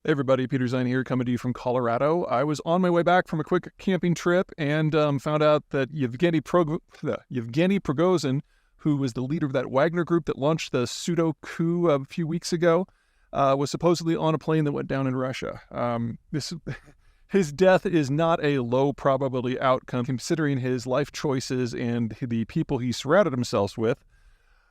Hey everybody, Peter Zeihan here, coming to you from Colorado. I was on my way back from a quick camping trip and found out that Yevgeny Prigozhin, who was the leader of that Wagner group that launched the pseudo coup a few weeks ago, was supposedly on a plane that went down in Russia. His death is not a low probability outcome, considering his life choices and the people he surrounded himself with.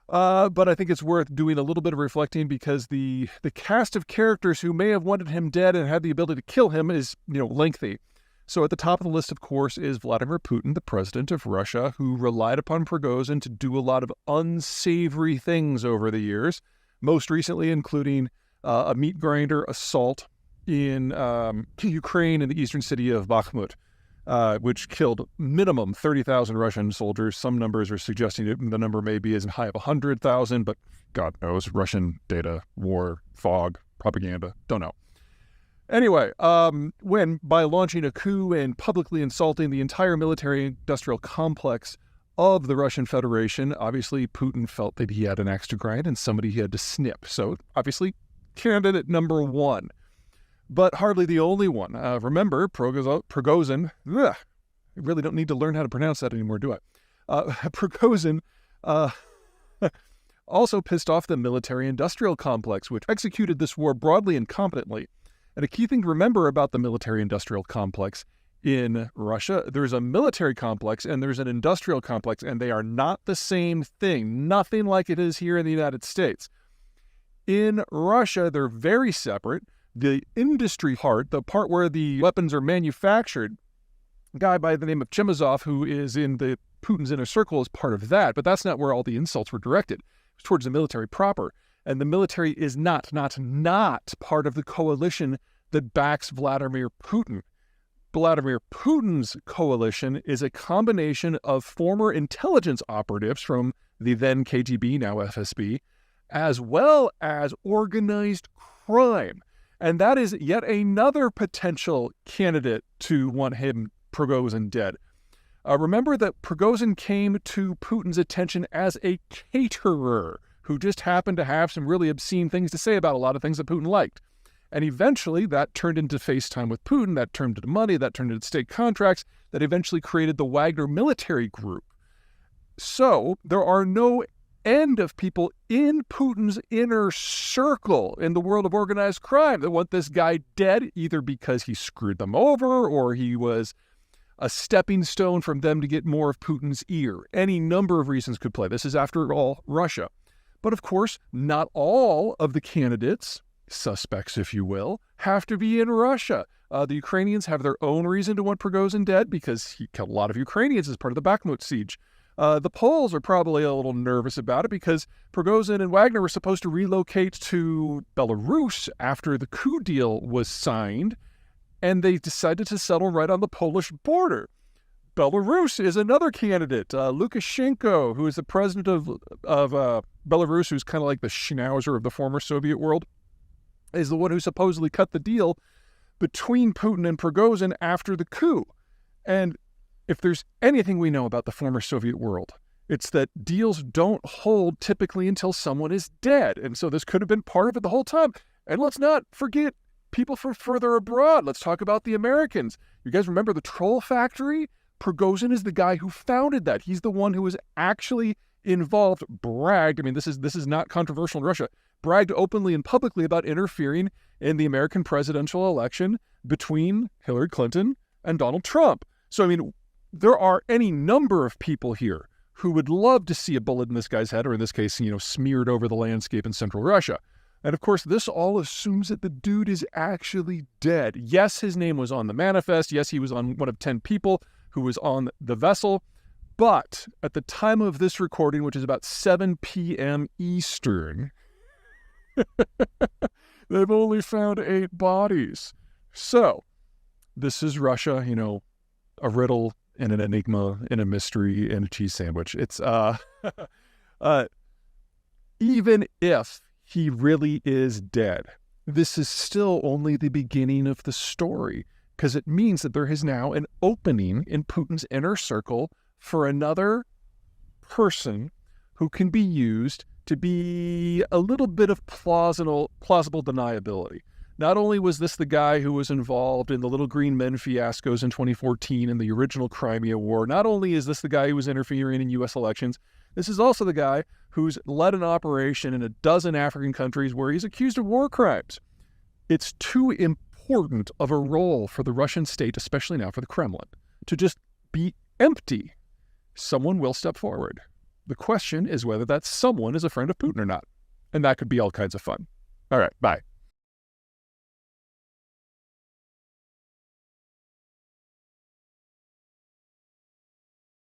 But I think it's worth doing a little bit of reflecting because the cast of characters who may have wanted him dead and had the ability to kill him is, lengthy. So at the top of the list, of course, is Vladimir Putin, the president of Russia, who relied upon Prigozhin to do a lot of unsavory things over the years, most recently including a meat grinder assault in Ukraine in the eastern city of Bakhmut. Which killed minimum 30,000 Russian soldiers. Some numbers are suggesting the number may be as high as 100,000, but God knows. Russian data, war, fog, propaganda, don't know. Anyway, when by launching a coup and publicly insulting the entire military-industrial complex of the Russian Federation, obviously Putin felt that he had an axe to grind and somebody he had to snip. So obviously, candidate number one. But hardly the only one. Remember, Prigozhin, I really don't need to learn how to pronounce that anymore, do I? Prigozhin also pissed off the military-industrial complex, which executed this war broadly and competently. And a key thing to remember about the military-industrial complex in Russia, there's a military complex and there's an industrial complex, and they are not the same thing. Nothing like it is here in the United States. In Russia, they're very separate. The industry part, the part where the weapons are manufactured, a guy by the name of Chemezov, who is in the Putin's inner circle, is part of that, but that's not where all the insults were directed. It's towards the military proper. And the military is not part of the coalition that backs Vladimir Putin. Vladimir Putin's coalition is a combination of former intelligence operatives from the then KGB, now FSB, as well as organized crime. And that is yet another potential candidate to want him, Prigozhin, dead. Remember that Prigozhin came to Putin's attention as a caterer who just happened to have some really obscene things to say about a lot of things that Putin liked. And eventually that turned into FaceTime with Putin, that turned into money, that turned into state contracts, that eventually created the Wagner military group. So there are no end of people in Putin's inner circle in the world of organized crime that want this guy dead, either because he screwed them over or he was a stepping stone from them to get more of Putin's ear. Any number of reasons could play. This is, after all, Russia. But of course, not all of the candidates, suspects if you will, have to be in Russia. The Ukrainians have their own reason to want Prigozhin dead because he killed a lot of Ukrainians as part of the Bakhmut siege. The Poles are probably a little nervous about it because Prigozhin and Wagner were supposed to relocate to Belarus after the coup deal was signed, and they decided to settle right on the Polish border. Belarus is another candidate. Lukashenko, who is the president of Belarus, who's kind of like the schnauzer of the former Soviet world, is the one who supposedly cut the deal between Putin and Prigozhin after the coup. And if there's anything we know about the former Soviet world, it's that deals don't hold typically until someone is dead. And so this could have been part of it the whole time. And let's not forget people from further abroad. Let's talk about the Americans. You guys remember the Troll Factory? Prigozhin is the guy who founded that. He's the one who was actually involved, bragged. I mean, this is not controversial in Russia. Bragged openly and publicly about interfering in the American presidential election between Hillary Clinton and Donald Trump. So, I mean, there are any number of people here who would love to see a bullet in this guy's head, or in this case, smeared over the landscape in central Russia. And of course, this all assumes that the dude is actually dead. Yes, his name was on the manifest. Yes, he was on one of 10 people who was on the vessel. But at the time of this recording, which is about 7 p.m. Eastern, they've only found 8 bodies. So this is Russia, a riddle and an enigma and a mystery and a cheese sandwich. It's even if he really is dead, this is still only the beginning of the story, because it means that there is now an opening in Putin's inner circle for another person who can be used to be a little bit of plausible deniability. Not only was this the guy who was involved in the Little Green Men fiascos in 2014 and the original Crimea War, not only is this the guy who was interfering in U.S. elections, this is also the guy who's led an operation in a dozen African countries where he's accused of war crimes. It's too important of a role for the Russian state, especially now for the Kremlin, to just be empty. Someone will step forward. The question is whether that someone is a friend of Putin or not. And that could be all kinds of fun. All right, bye.